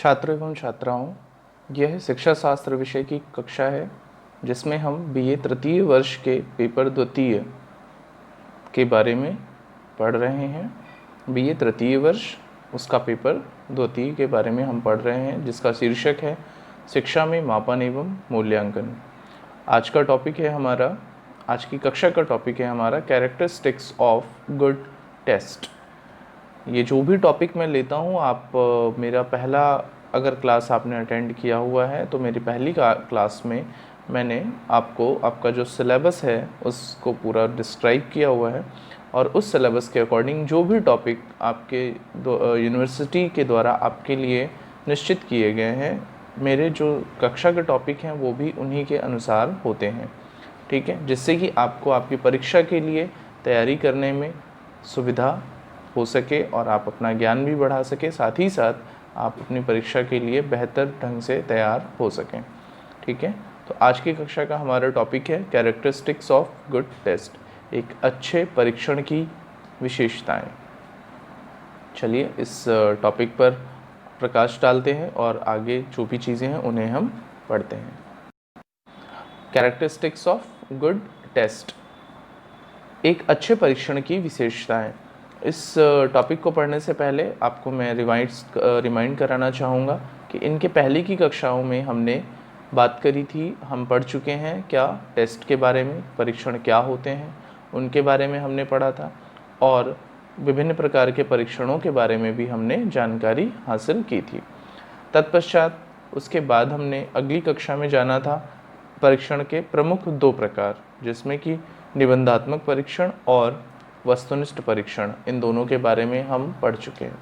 छात्र एवं छात्राओं, यह शिक्षा शास्त्र विषय की कक्षा है जिसमें हम बीए तृतीय वर्ष के पेपर द्वितीय के बारे में पढ़ रहे हैं। बीए तृतीय वर्ष उसका पेपर द्वितीय के बारे में हम पढ़ रहे हैं, जिसका शीर्षक है शिक्षा में मापन एवं मूल्यांकन। आज की कक्षा का टॉपिक है हमारा कैरेक्टरिस्टिक्स ऑफ गुड टेस्ट। ये जो भी टॉपिक मैं लेता हूँ, आप मेरा पहला अगर क्लास आपने अटेंड किया हुआ है तो मेरी पहली क्लास में मैंने आपको आपका जो सिलेबस है उसको पूरा डिस्क्राइब किया हुआ है, और उस सिलेबस के अकॉर्डिंग जो भी टॉपिक आपके यूनिवर्सिटी के द्वारा आपके लिए निश्चित किए गए हैं, मेरे जो कक्षा के टॉपिक हैं वो भी उन्हीं के अनुसार होते हैं। ठीक है, जिससे कि आपको आपकी परीक्षा के लिए तैयारी करने में सुविधा हो सके और आप अपना ज्ञान भी बढ़ा सके, साथ ही साथ आप अपनी परीक्षा के लिए बेहतर ढंग से तैयार हो सकें। ठीक है, तो आज की कक्षा का हमारा टॉपिक है कैरेक्टरिस्टिक्स ऑफ गुड टेस्ट, एक अच्छे परीक्षण की विशेषताएं। चलिए इस टॉपिक पर प्रकाश डालते हैं और आगे जो भी चीज़ें हैं उन्हें हम पढ़ते हैं। कैरेक्टरिस्टिक्स ऑफ गुड टेस्ट, एक अच्छे परीक्षण की विशेषताएं। इस टॉपिक को पढ़ने से पहले आपको मैं रिमाइंड कराना चाहूँगा कि इनके पहले की कक्षाओं में हमने बात करी थी, हम पढ़ चुके हैं क्या टेस्ट के बारे में, परीक्षण क्या होते हैं उनके बारे में हमने पढ़ा था, और विभिन्न प्रकार के परीक्षणों के बारे में भी हमने जानकारी हासिल की थी। तत्पश्चात उसके बाद हमने अगली कक्षा में जाना था परीक्षण के प्रमुख दो प्रकार, जिसमें कि निबंधात्मक परीक्षण और वस्तुनिष्ठ परीक्षण, इन दोनों के बारे में हम पढ़ चुके हैं।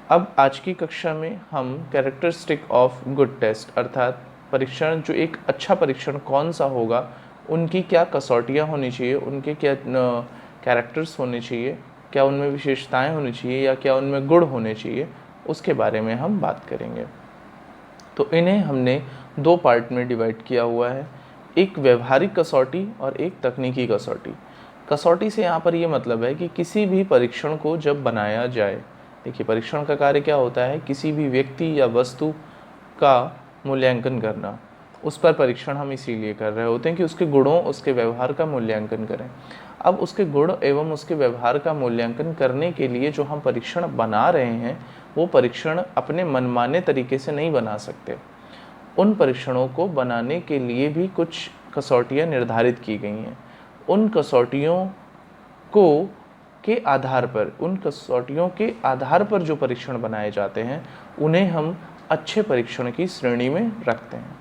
अब आज की कक्षा में हम कैरेक्टरिस्टिक ऑफ गुड टेस्ट अर्थात परीक्षण, जो एक अच्छा परीक्षण कौन सा होगा, उनकी क्या कसौटियाँ होनी चाहिए, उनके क्या कैरेक्टर्स होने चाहिए, क्या उनमें विशेषताएं होनी चाहिए या क्या उनमें गुण होने चाहिए, उसके बारे में हम बात करेंगे। तो इन्हें हमने दो पार्ट में डिवाइड किया हुआ है, एक व्यवहारिक कसौटी और एक तकनीकी कसौटी। कसौटी से यहाँ पर ये मतलब है कि किसी भी परीक्षण को जब बनाया जाए, देखिए परीक्षण का कार्य क्या होता है, किसी भी व्यक्ति या वस्तु का मूल्यांकन करना। उस पर परीक्षण हम इसीलिए कर रहे होते हैं कि उसके गुणों, उसके व्यवहार का मूल्यांकन करें। अब उसके गुण एवं उसके व्यवहार का मूल्यांकन करने के लिए जो हम परीक्षण बना रहे हैं, वो परीक्षण अपने मनमाने तरीके से नहीं बना सकते। उन परीक्षणों को बनाने के लिए भी कुछ कसौटियाँ निर्धारित की गई हैं। उन कसौटियों के आधार पर जो परीक्षण बनाए जाते हैं, उन्हें हम अच्छे परीक्षण की श्रेणी में रखते हैं।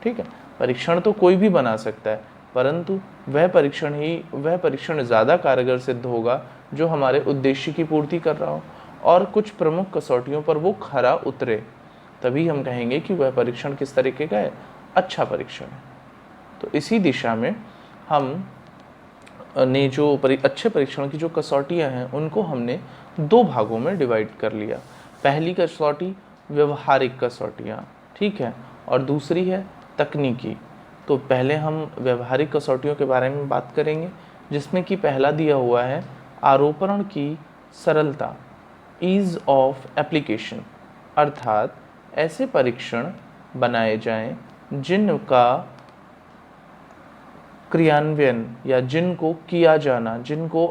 ठीक है, परीक्षण तो कोई भी बना सकता है, परंतु वह परीक्षण ज़्यादा कारगर सिद्ध होगा जो हमारे उद्देश्य की पूर्ति कर रहा हो और कुछ प्रमुख कसौटियों पर वो खरा उतरे, तभी हम कहेंगे कि वह परीक्षण किस तरीके का है, अच्छा परीक्षण है। तो इसी दिशा में हम ने जो अच्छे परीक्षण की जो कसौटियाँ हैं, उनको हमने दो भागों में डिवाइड कर लिया। पहली कसौटी व्यवहारिक कसौटियाँ, ठीक है, और दूसरी है तकनीकी। तो पहले हम व्यवहारिक कसौटियों के बारे में बात करेंगे, जिसमें कि पहला दिया हुआ है आरोपण की सरलता, ईज़ ऑफ एप्लीकेशन, अर्थात ऐसे परीक्षण बनाए जाएं जिनका क्रियान्वयन या जिनको किया जाना, जिनका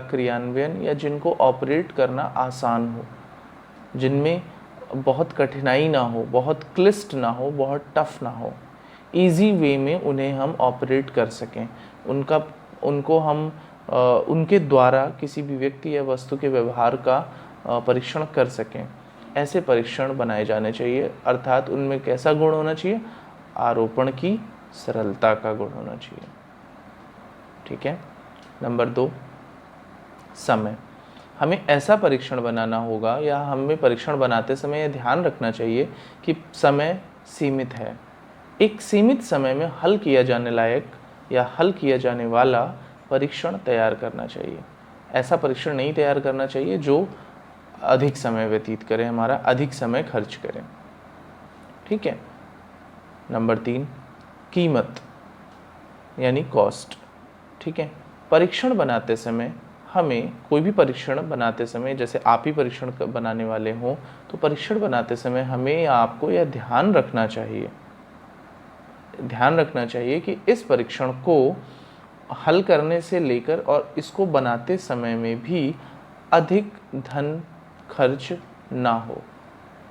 क्रियान्वयन या जिनको ऑपरेट करना आसान हो, जिनमें बहुत कठिनाई ना हो, बहुत क्लिष्ट ना हो, बहुत टफ ना हो, इजी वे में उन्हें हम ऑपरेट कर सकें, उनको हम उनके द्वारा किसी भी व्यक्ति या वस्तु के व्यवहार का परीक्षण कर सकें। ऐसे परीक्षण बनाए जाने चाहिए, अर्थात उनमें कैसा गुण होना चाहिए, आरोपण की सरलता का गुण होना चाहिए। ठीक है। नंबर 2, समय। हमें ऐसा परीक्षण बनाना होगा या हमें परीक्षण बनाते समय यह ध्यान रखना चाहिए कि समय सीमित है। एक सीमित समय में हल किया जाने लायक या हल किया जाने वाला परीक्षण तैयार करना चाहिए। ऐसा परीक्षण नहीं तैयार करना चाहिए जो अधिक समय व्यतीत करे, हमारा अधिक समय खर्च करें। ठीक है। नंबर 3, कीमत यानी कॉस्ट। ठीक है, परीक्षण बनाते समय हमें कोई भी परीक्षण बनाते समय, जैसे आप ही परीक्षण बनाने वाले हों, तो परीक्षण बनाते समय हमें या आपको यह ध्यान रखना चाहिए कि इस परीक्षण को हल करने से लेकर और इसको बनाते समय में भी अधिक धन खर्च ना हो,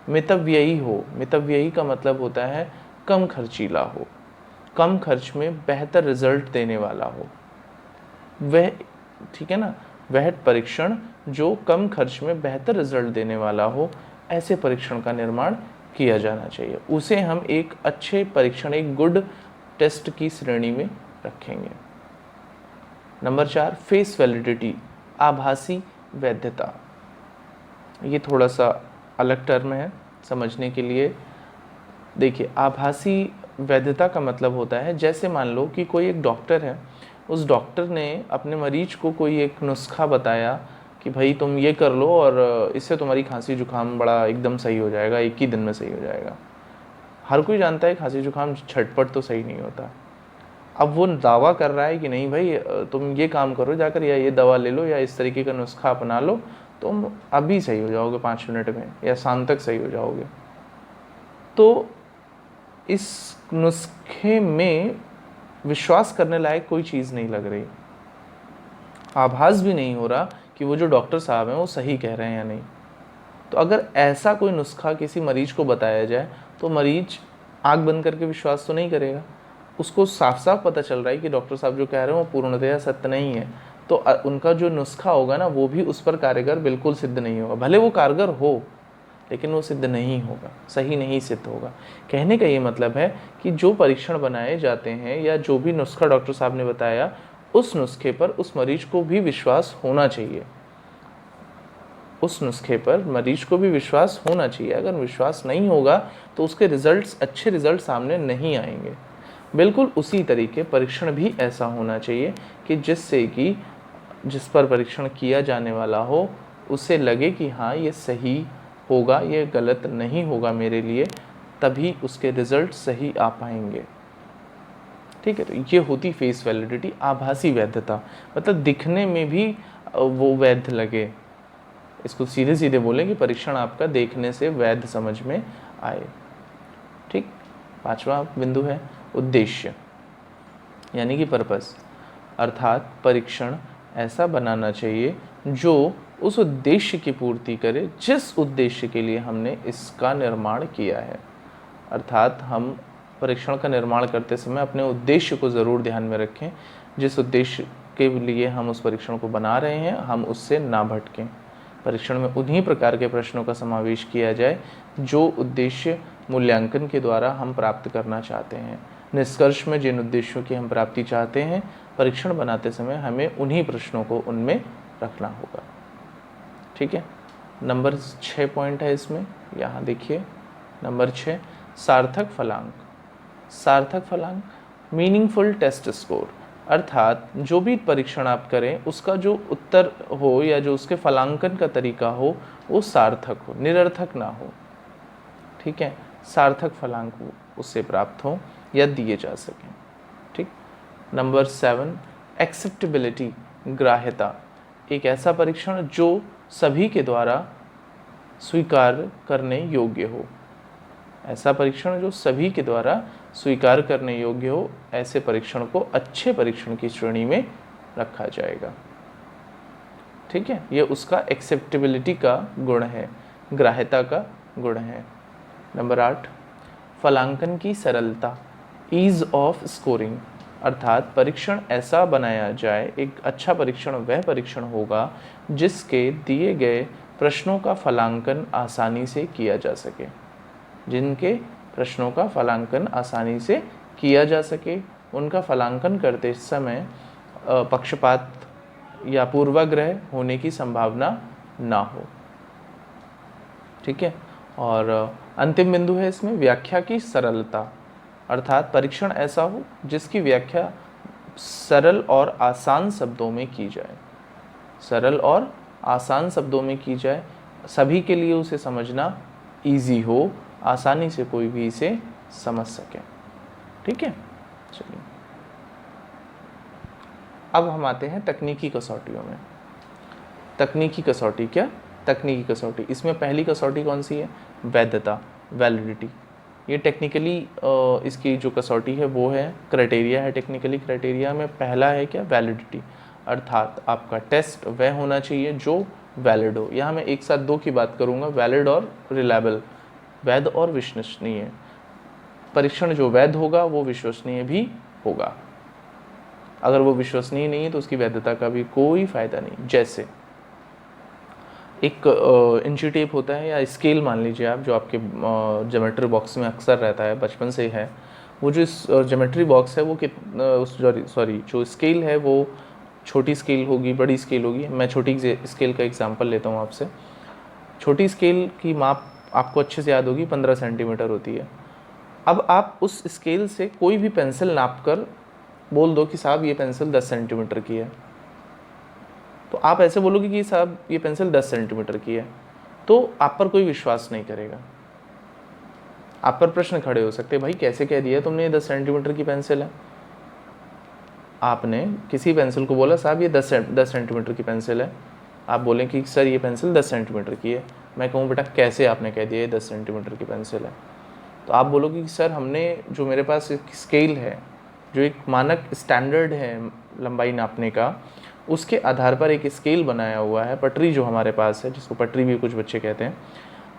मितव्ययी हो। मितव्ययी का मतलब होता है कम खर्चीला हो, कम खर्च में बेहतर रिजल्ट देने वाला हो वह, ठीक है ना। वह परीक्षण जो कम खर्च में बेहतर रिजल्ट देने वाला हो, ऐसे परीक्षण का निर्माण किया जाना चाहिए। उसे हम एक अच्छे परीक्षण, एक गुड टेस्ट की श्रेणी में रखेंगे। नंबर 4, फेस वैलिडिटी, आभासी वैधता। ये थोड़ा सा अलग टर्म है समझने के लिए। देखिए, आभासी वैधता का मतलब होता है, जैसे मान लो कि कोई एक डॉक्टर है, उस डॉक्टर ने अपने मरीज को कोई एक नुस्खा बताया कि भाई तुम ये कर लो और इससे तुम्हारी खांसी जुकाम बड़ा एकदम सही हो जाएगा, एक ही दिन में सही हो जाएगा। हर कोई जानता है खांसी जुकाम झटपट तो सही नहीं होता। अब वो दावा कर रहा है कि नहीं भाई तुम ये काम करो जाकर, या ये दवा ले लो, या इस तरीके का नुस्खा अपना लो, तुम अभी सही हो जाओगे 5 मिनट में, या शाम तक सही हो जाओगे। तो इस नुस्खे में विश्वास करने लायक कोई चीज़ नहीं लग रही, आभास भी नहीं हो रहा कि वो जो डॉक्टर साहब हैं वो सही कह रहे हैं या नहीं। तो अगर ऐसा कोई नुस्खा किसी मरीज को बताया जाए तो मरीज आँख बंद करके विश्वास तो नहीं करेगा। उसको साफ साफ पता चल रहा है कि डॉक्टर साहब जो कह रहे हैं वो पूर्णतया सत्य नहीं है, तो उनका जो नुस्खा होगा ना वो भी उस पर कारगर बिल्कुल सिद्ध नहीं होगा। भले वो कारगर हो लेकिन वो सिद्ध नहीं होगा, सही नहीं सिद्ध होगा। कहने का ये मतलब है कि जो परीक्षण बनाए जाते हैं या जो भी नुस्खा डॉक्टर साहब ने बताया, उस नुस्खे पर उस मरीज को भी विश्वास होना चाहिए। उस नुस्खे पर मरीज को भी विश्वास होना चाहिए। अगर विश्वास नहीं होगा तो उसके रिजल्ट्स, अच्छे रिजल्ट सामने नहीं आएंगे। बिल्कुल उसी तरीके परीक्षण भी ऐसा होना चाहिए कि जिससे कि जिस पर परीक्षण किया जाने वाला हो उसे लगे कि हाँ ये सही होगा, ये गलत नहीं होगा मेरे लिए, तभी उसके रिजल्ट सही आ पाएंगे। ठीक है, तो ये होती फेस वैलिडिटी, आभासी वैधता, मतलब दिखने में भी वो वैध लगे। इसको सीधे सीधे बोलें कि परीक्षण आपका देखने से वैध समझ में आए। ठीक, 5वां बिंदु है उद्देश्य, यानी कि पर्पस, अर्थात परीक्षण ऐसा बनाना चाहिए जो उस उद्देश्य की पूर्ति करे जिस उद्देश्य के लिए हमने इसका निर्माण किया है। अर्थात हम परीक्षण का निर्माण करते समय अपने उद्देश्य को ज़रूर ध्यान में रखें। जिस उद्देश्य के लिए हम उस परीक्षण को बना रहे हैं हम उससे ना भटकें। परीक्षण में उन्हीं प्रकार के प्रश्नों का समावेश किया जाए जो उद्देश्य मूल्यांकन के द्वारा हम प्राप्त करना चाहते हैं। निष्कर्ष में जिन उद्देश्यों की हम प्राप्ति चाहते हैं, परीक्षण बनाते समय हमें उन्हीं प्रश्नों को उनमें रखना होगा। ठीक है, नंबर 6 पॉइंट है इसमें, यहाँ देखिए नंबर 6, सार्थक फलांक। सार्थक फलांक, मीनिंगफुल टेस्ट स्कोर, अर्थात जो भी परीक्षण आप करें उसका जो उत्तर हो या जो उसके फलांकन का तरीका हो वो सार्थक हो, निरर्थक ना हो। ठीक है, सार्थक फलांक उससे प्राप्त हो या दिए जा सकें। ठीक, नंबर 7, एक्सेप्टेबिलिटी, ग्राह्यता, एक ऐसा परीक्षण जो सभी के द्वारा स्वीकार करने योग्य हो। ऐसा परीक्षण जो सभी के द्वारा स्वीकार करने योग्य हो, ऐसे परीक्षण को अच्छे परीक्षण की श्रेणी में रखा जाएगा। ठीक है, ये उसका एक्सेप्टेबिलिटी का गुण है, ग्राह्यता का गुण है। नंबर 8, फलांकन की सरलता, ईज ऑफ स्कोरिंग, अर्थात परीक्षण ऐसा बनाया जाए, एक अच्छा परीक्षण वह परीक्षण होगा जिसके दिए गए प्रश्नों का फलांकन आसानी से किया जा सके, जिनके प्रश्नों का फलांकन आसानी से किया जा सके, उनका फलांकन करते समय पक्षपात या पूर्वाग्रह होने की संभावना ना हो। ठीक है, और अंतिम बिंदु है इसमें व्याख्या की सरलता, अर्थात परीक्षण ऐसा हो जिसकी व्याख्या सरल और आसान शब्दों में की जाए। सरल और आसान शब्दों में की जाए, सभी के लिए उसे समझना इजी हो, आसानी से कोई भी इसे समझ सके। ठीक है, चलिए अब हम आते हैं तकनीकी कसौटियों में। तकनीकी कसौटी, क्या तकनीकी कसौटी। इसमें पहली कसौटी कौन सी है, वैधता, वैलिडिटी। ये टेक्निकली इसकी जो कसौटी है वो है, क्राइटेरिया है, टेक्निकली क्राइटेरिया में पहला है क्या, वैलिडिटी, अर्थात आपका टेस्ट वह होना चाहिए जो वैलिड हो। यहाँ मैं एक साथ दो की बात करूँगा, वैलिड और रिलायबल, वैध और विश्वसनीय। परीक्षण जो वैध होगा वो विश्वसनीय भी होगा, अगर वो विश्वसनीय नहीं है तो उसकी वैधता का भी कोई फायदा नहीं। जैसे एक इंची टेप होता है या स्केल मान लीजिए आप, जो आपके ज्योमेट्री बॉक्स में अक्सर रहता है, बचपन से है। वो जो ज्योमेट्री बॉक्स है वो जो स्केल है वो छोटी स्केल होगी, बड़ी स्केल होगी। मैं छोटी स्केल का एग्जांपल लेता हूँ आपसे। छोटी स्केल की माप आपको अच्छे से याद होगी, 15 सेंटीमीटर होती है। अब आप उस स्केल से कोई भी पेंसिल नाप कर बोल दो कि साहब ये पेंसिल 10 सेंटीमीटर की है, तो आप ऐसे बोलोगे कि साहब ये पेंसिल 10 सेंटीमीटर की है, तो आप पर कोई विश्वास नहीं करेगा। आप पर प्रश्न खड़े हो सकते हैं, भाई कैसे कह दिया तुमने ये 10 सेंटीमीटर की पेंसिल है। आपने किसी पेंसिल को बोला साहब ये 10 सेंटीमीटर की पेंसिल है, आप बोलें कि सर ये पेंसिल 10 सेंटीमीटर की है। मैं कहूँ बेटा कैसे आपने कह दिया ये 10 सेंटीमीटर की पेंसिल है, तो आप बोलोगे कि सर हमने जो मेरे पास एक स्केल है, जो एक मानक स्टैंडर्ड है लंबाई नापने का, उसके आधार पर एक स्केल बनाया हुआ है। पटरी जो हमारे पास है, जिसको पटरी भी कुछ बच्चे कहते हैं,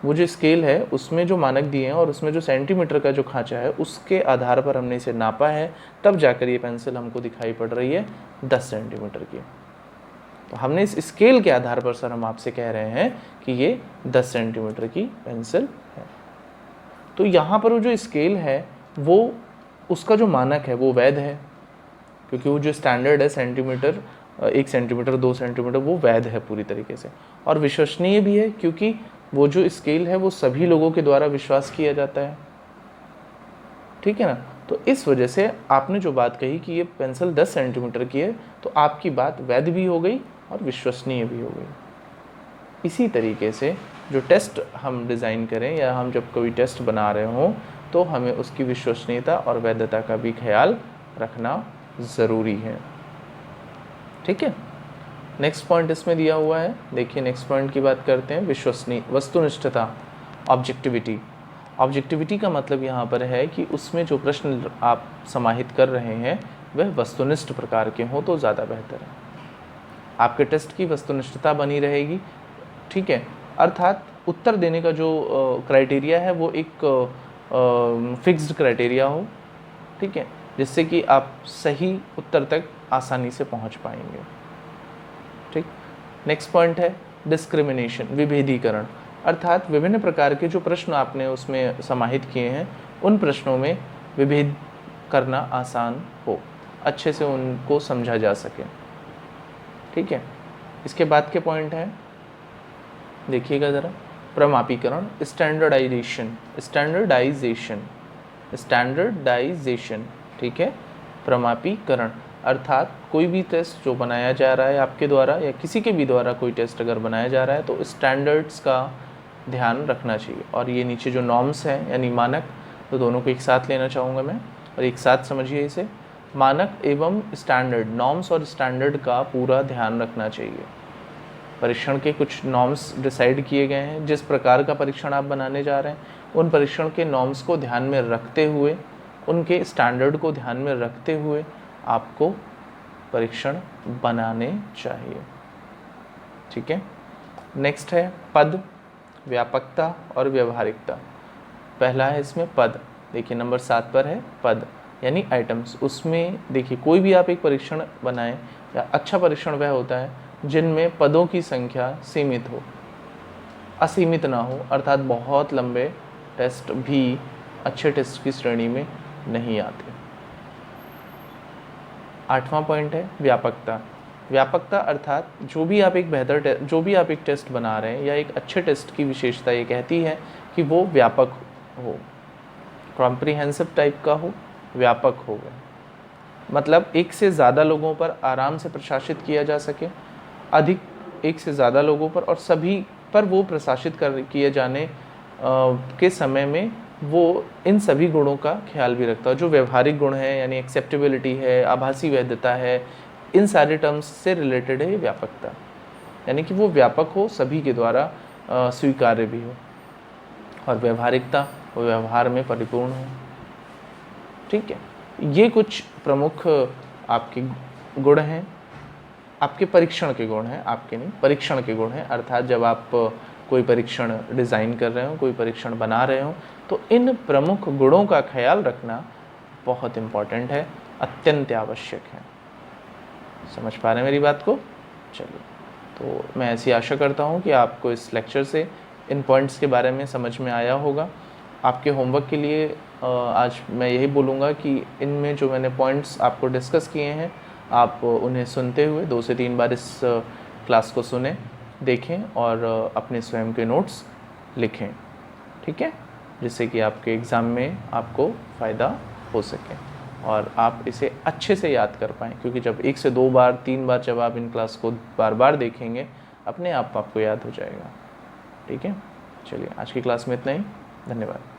वो जो स्केल है उसमें जो मानक दिए हैं और उसमें जो सेंटीमीटर का जो खांचा है उसके आधार पर हमने इसे नापा है, तब जाकर ये पेंसिल हमको दिखाई पड़ रही है 10 सेंटीमीटर की। तो हमने इस स्केल के आधार पर सर हम आपसे कह रहे हैं कि ये 10 सेंटीमीटर की पेंसिल है। तो यहाँ पर वो जो स्केल है वो उसका जो मानक है वो वैध है, क्योंकि वो जो स्टैंडर्ड है सेंटीमीटर, 1 सेंटीमीटर 2 सेंटीमीटर, वो वैध है पूरी तरीके से, और विश्वसनीय भी है, क्योंकि वो जो स्केल है वो सभी लोगों के द्वारा विश्वास किया जाता है। ठीक है ना। तो इस वजह से आपने जो बात कही कि ये पेंसिल 10 सेंटीमीटर की है, तो आपकी बात वैध भी हो गई और विश्वसनीय भी हो गई। इसी तरीके से जो टेस्ट हम डिज़ाइन करें या हम जब कोई टेस्ट बना रहे हों, तो हमें उसकी विश्वसनीयता और वैधता का भी ख्याल रखना ज़रूरी है। ठीक है। नेक्स्ट पॉइंट इसमें दिया हुआ है, देखिए नेक्स्ट पॉइंट की बात करते हैं, विश्वसनीय, वस्तुनिष्ठता, ऑब्जेक्टिविटी। ऑब्जेक्टिविटी का मतलब यहाँ पर है कि उसमें जो प्रश्न आप समाहित कर रहे हैं वह वस्तुनिष्ठ प्रकार के हों तो ज़्यादा बेहतर है। आपके टेस्ट की वस्तुनिष्ठता बनी रहेगी। ठीक है, अर्थात उत्तर देने का जो क्राइटेरिया है वो एक फिक्स्ड क्राइटेरिया हो। ठीक है, जिससे कि आप सही उत्तर तक आसानी से पहुंच पाएंगे। ठीक। नेक्स्ट पॉइंट है डिस्क्रिमिनेशन, विभेदीकरण, अर्थात विभिन्न प्रकार के जो प्रश्न आपने उसमें समाहित किए हैं उन प्रश्नों में विभेद करना आसान हो, अच्छे से उनको समझा जा सके। ठीक है। इसके बाद के पॉइंट हैं, देखिएगा ज़रा, प्रमापीकरण, स्टैंडर्डाइजेशन, स्टैंडर्डाइजेशन। ठीक है, प्रमापीकरण अर्थात कोई भी टेस्ट जो बनाया जा रहा है आपके द्वारा या किसी के भी द्वारा कोई टेस्ट अगर बनाया जा रहा है तो स्टैंडर्ड्स का ध्यान रखना चाहिए। और ये नीचे जो नॉर्म्स हैं यानी मानक, तो दोनों को एक साथ लेना चाहूँगा मैं, और एक साथ समझिए इसे, मानक एवं स्टैंडर्ड, नॉर्म्स और स्टैंडर्ड का पूरा ध्यान रखना चाहिए। परीक्षण के कुछ नॉर्म्स डिसाइड किए गए हैं, जिस प्रकार का परीक्षण आप बनाने जा रहे हैं उन परीक्षण के नॉर्म्स को ध्यान में रखते हुए, उनके स्टैंडर्ड को ध्यान में रखते हुए आपको परीक्षण बनाने चाहिए। ठीक है। नेक्स्ट है पद, व्यापकता और व्यवहारिकता। पहला है इसमें पद, देखिए नंबर 7 पर है पद यानी आइटम्स। उसमें देखिए कोई भी आप एक परीक्षण बनाएं या अच्छा परीक्षण वह होता है जिनमें पदों की संख्या सीमित हो, असीमित ना हो, अर्थात बहुत लंबे टेस्ट भी अच्छे टेस्ट की श्रेणी में नहीं आते। 8वां पॉइंट है व्यापकता। व्यापकता अर्थात जो भी आप एक टेस्ट बना रहे हैं या एक अच्छे टेस्ट की विशेषता ये कहती है कि वो व्यापक हो, कॉम्प्रिहेंसिव टाइप का हो, व्यापक हो, मतलब एक से ज़्यादा लोगों पर आराम से प्रशासित किया जा सके, अधिक एक से ज़्यादा लोगों पर और सभी पर वो प्रशासित किए जाने के समय में वो इन सभी गुणों का ख्याल भी रखता है। जो व्यवहारिक गुण है यानी एक्सेप्टेबिलिटी है, आभासी वैधता है, इन सारे टर्म्स से रिलेटेड है ये व्यापकता। यानी कि वो व्यापक हो, सभी के द्वारा स्वीकार्य भी हो, और व्यवहारिकता, वो व्यवहार में परिपूर्ण हो। ठीक है, ये कुछ प्रमुख आपके गुण हैं, आपके परीक्षण के गुण हैं, आपके नहीं, परीक्षण के गुण हैं। अर्थात जब आप कोई परीक्षण डिज़ाइन कर रहे हो, कोई परीक्षण बना रहे हो, तो इन प्रमुख गुणों का ख्याल रखना बहुत इम्पॉर्टेंट है, अत्यंत आवश्यक है। समझ पा रहे हैं मेरी बात को? चलिए, तो मैं ऐसी आशा करता हूँ कि आपको इस लेक्चर से इन पॉइंट्स के बारे में समझ में आया होगा। आपके होमवर्क के लिए आज मैं यही बोलूँगा कि इनमें जो मैंने पॉइंट्स आपको डिस्कस किए हैं, आप उन्हें सुनते हुए 2 से 3 बार इस क्लास को सुने, देखें और अपने स्वयं के नोट्स लिखें। ठीक है, जिससे कि आपके एग्ज़ाम में आपको फ़ायदा हो सके और आप इसे अच्छे से याद कर पाएँ, क्योंकि जब 1 से 2 बार 3 बार जब आप इन क्लास को बार बार देखेंगे, अपने आप आपको याद हो जाएगा। ठीक है, चलिए आज की क्लास में इतना ही। धन्यवाद।